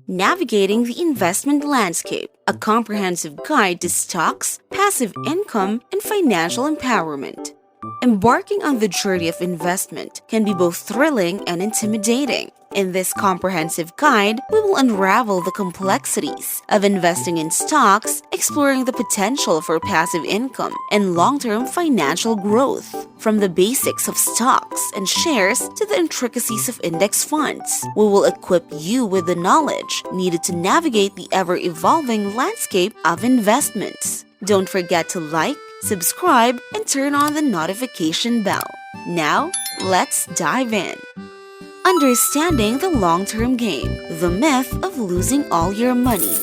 Navigating the Investment Landscape, a comprehensive guide to stocks, passive income, and financial empowerment. Embarking on the journey of investment can be both thrilling and intimidating. In this comprehensive guide, we will unravel the complexities of investing in stocks, exploring the potential for passive income and long-term financial growth. From the basics of stocks and shares to the intricacies of index funds, we will equip you with the knowledge needed to navigate the ever-evolving landscape of investments. Don't forget to like, subscribe, and turn on the notification bell. Now, let's dive in. Understanding the long-term game, the myth of losing all your money.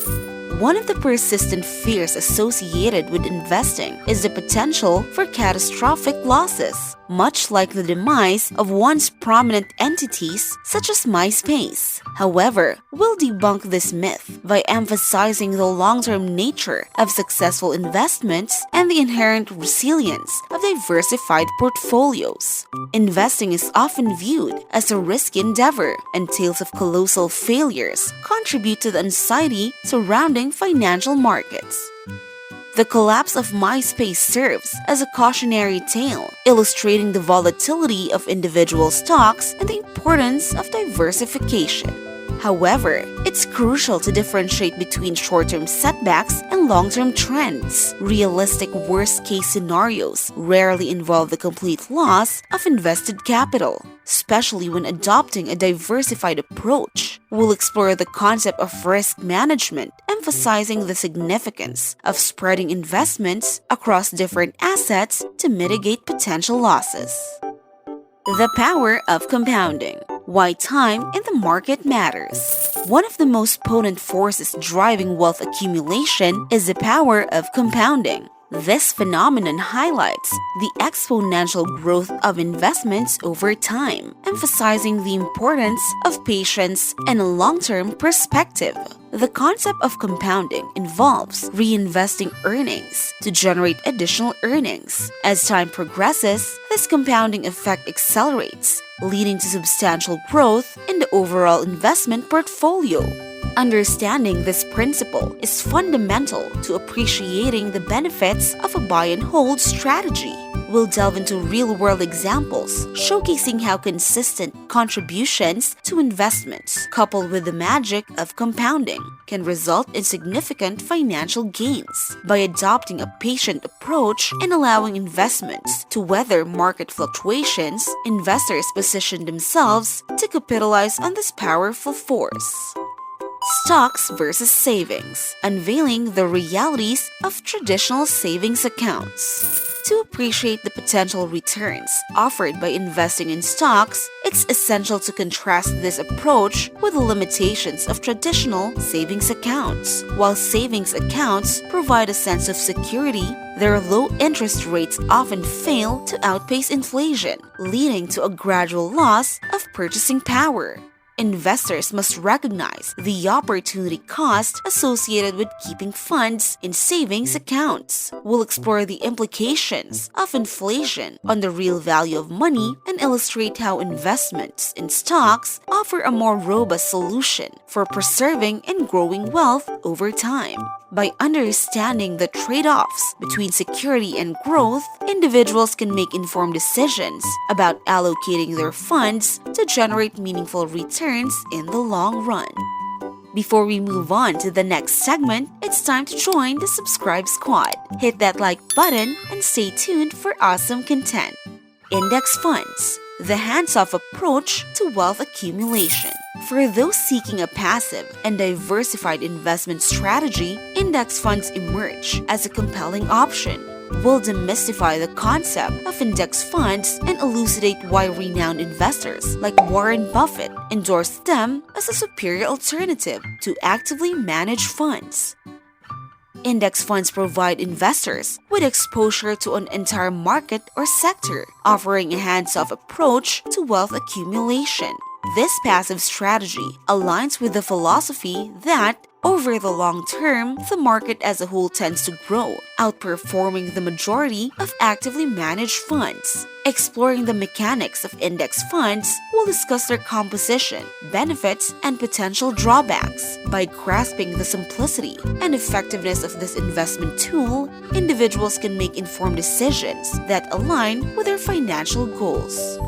One of the persistent fears associated with investing is the potential for catastrophic losses, much like the demise of once prominent entities such as MySpace. However, we'll debunk this myth by emphasizing the long-term nature of successful investments and the inherent resilience of diversified portfolios. Investing is often viewed as a risky endeavor, and tales of colossal failures contribute to the anxiety surrounding financial markets. The collapse of MySpace serves as a cautionary tale, illustrating the volatility of individual stocks and the importance of diversification. However, it's crucial to differentiate between short-term setbacks and long-term trends. Realistic worst-case scenarios rarely involve the complete loss of invested capital, especially when adopting a diversified approach. We'll explore the concept of risk management, emphasizing the significance of spreading investments across different assets to mitigate potential losses. The power of compounding. Why time in the market matters. One of the most potent forces driving wealth accumulation is the power of compounding. This phenomenon highlights the exponential growth of investments over time, emphasizing the importance of patience and a long-term perspective. The concept of compounding involves reinvesting earnings to generate additional earnings. As time progresses, this compounding effect accelerates, leading to substantial growth in the overall investment portfolio. Understanding this principle is fundamental to appreciating the benefits of a buy-and-hold strategy. We'll delve into real-world examples, showcasing how consistent contributions to investments, coupled with the magic of compounding, can result in significant financial gains. By adopting a patient approach and allowing investments to weather market fluctuations, investors position themselves to capitalize on this powerful force. Stocks versus savings, unveiling the realities of traditional savings accounts. To appreciate the potential returns offered by investing in stocks, it's essential to contrast this approach with the limitations of traditional savings accounts. While savings accounts provide a sense of security, their low interest rates often fail to outpace inflation, leading to a gradual loss of purchasing power. Investors must recognize the opportunity cost associated with keeping funds in savings accounts. We'll explore the implications of inflation on the real value of money and illustrate how investments in stocks offer a more robust solution for preserving and growing wealth over time. By understanding the trade-offs between security and growth, individuals can make informed decisions about allocating their funds to generate meaningful returns in the long run. Before we move on to the next segment, it's time to join the subscribe squad. Hit that like button and stay tuned for awesome content. Index funds, the hands-off approach to wealth accumulation. For those seeking a passive and diversified investment strategy, index funds emerge as a compelling option. We'll demystify the concept of index funds and elucidate why renowned investors like Warren Buffett endorse them as a superior alternative to actively managed funds. Index funds provide investors with exposure to an entire market or sector, offering a hands-off approach to wealth accumulation. This passive strategy aligns with the philosophy that Over the long term, the market as a whole tends to grow, outperforming the majority of actively managed funds. Exploring the mechanics of index funds, we'll discuss their composition, benefits, and potential drawbacks. By grasping the simplicity and effectiveness of this investment tool, individuals can make informed decisions that align with their financial goals.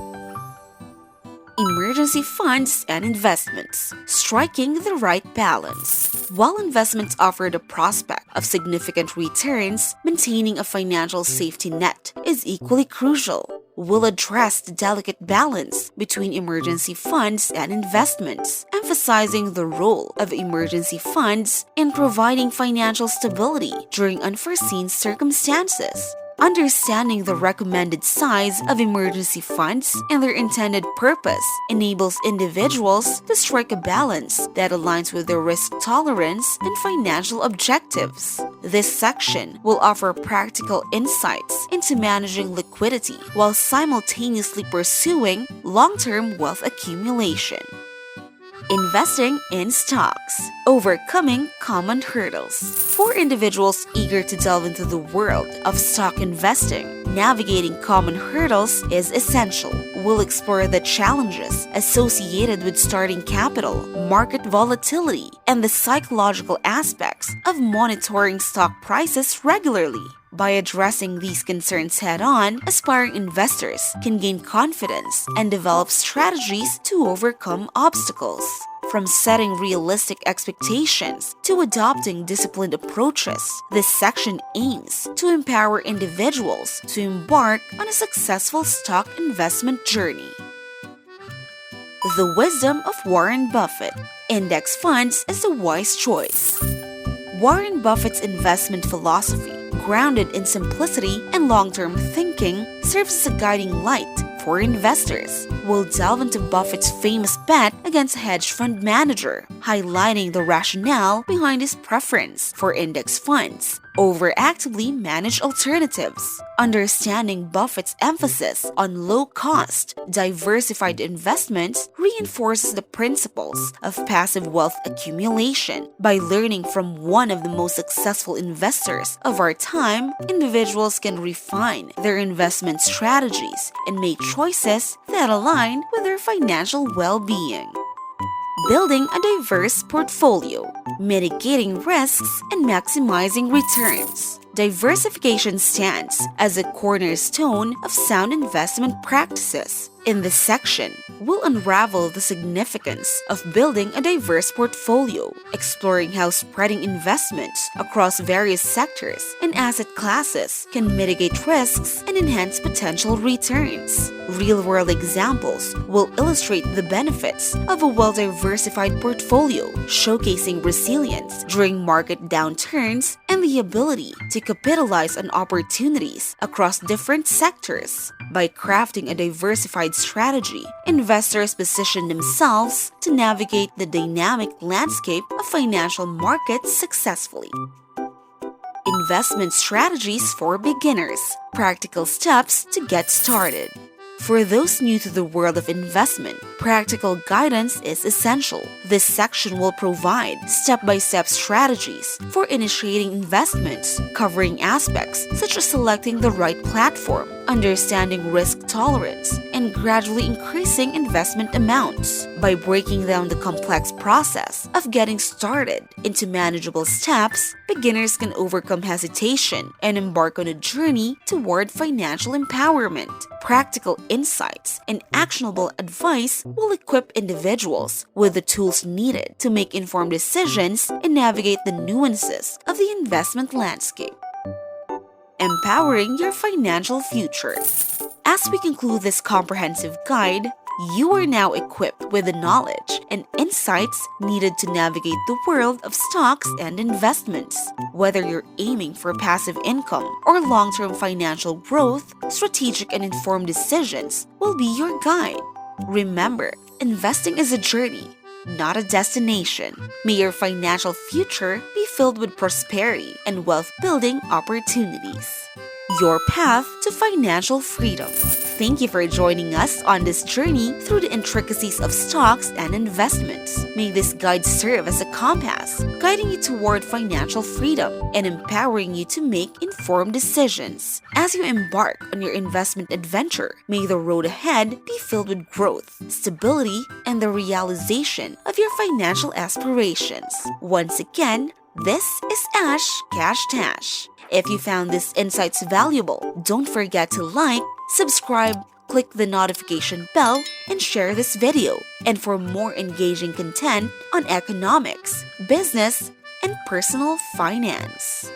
Emergency funds and investments, striking the right balance. While investments offer the prospect of significant returns, maintaining a financial safety net is equally crucial. We'll address the delicate balance between emergency funds and investments, emphasizing the role of emergency funds in providing financial stability during unforeseen circumstances. Understanding the recommended size of emergency funds and their intended purpose enables individuals to strike a balance that aligns with their risk tolerance and financial objectives. This section will offer practical insights into managing liquidity while simultaneously pursuing long-term wealth accumulation. Investing in stocks, overcoming common hurdles. For individuals eager to delve into the world of stock investing, navigating common hurdles is essential. We'll explore the challenges associated with starting capital, market volatility, and the psychological aspects of monitoring stock prices regularly. By addressing these concerns head-on, aspiring investors can gain confidence and develop strategies to overcome obstacles. From setting realistic expectations to adopting disciplined approaches, this section aims to empower individuals to embark on a successful stock investment journey. The wisdom of Warren Buffett. Index funds is a wise choice. Warren Buffett's investment philosophy, grounded in simplicity and long-term thinking, serves as a guiding light for investors. We'll delve into Buffett's famous bet against a hedge fund manager, highlighting the rationale behind his preference for index funds over actively managed alternatives. Understanding Buffett's emphasis on low-cost, diversified investments reinforces the principles of passive wealth accumulation. By learning from one of the most successful investors of our time, individuals can refine their investment strategies and make choices that align with their financial well-being. Building a diverse portfolio, mitigating risks, and maximizing returns. Diversification stands as a cornerstone of sound investment practices. In this section, we'll unravel the significance of building a diverse portfolio, exploring how spreading investments across various sectors and asset classes can mitigate risks and enhance potential returns. Real-world examples will illustrate the benefits of a well-diversified portfolio, showcasing resilience during market downturns and the ability to capitalize on opportunities across different sectors. By crafting a diversified strategy, investors position themselves to navigate the dynamic landscape of financial markets successfully. Investment strategies for beginners. Practical steps to get started. For those new to the world of investment, practical guidance is essential. This section will provide step-by-step strategies for initiating investments, covering aspects such as selecting the right platform, understanding risk tolerance, and gradually increasing investment amounts. By breaking down the complex process of getting started into manageable steps, beginners can overcome hesitation and embark on a journey toward financial empowerment. Practical insights and actionable advice will equip individuals with the tools needed to make informed decisions and navigate the nuances of the investment landscape. Empowering your financial future. As we conclude this comprehensive guide, you are now equipped with the knowledge and insights needed to navigate the world of stocks and investments. Whether you're aiming for passive income or long-term financial growth, strategic and informed decisions will be your guide. Remember, investing is a journey, not a destination. May your financial future be filled with prosperity and wealth-building opportunities. your path to financial freedom. Thank you for joining us on this journey through the intricacies of stocks and investments. May this guide serve as a compass, guiding you toward financial freedom and empowering you to make informed decisions. As you embark on your investment adventure, may the road ahead be filled with growth, stability, and the realization of your financial aspirations. Once again, this is Ash Cash Tash. If you found these insights valuable, don't forget to like, subscribe, click the notification bell, and share this video. And for more engaging content on economics, business, and personal finance.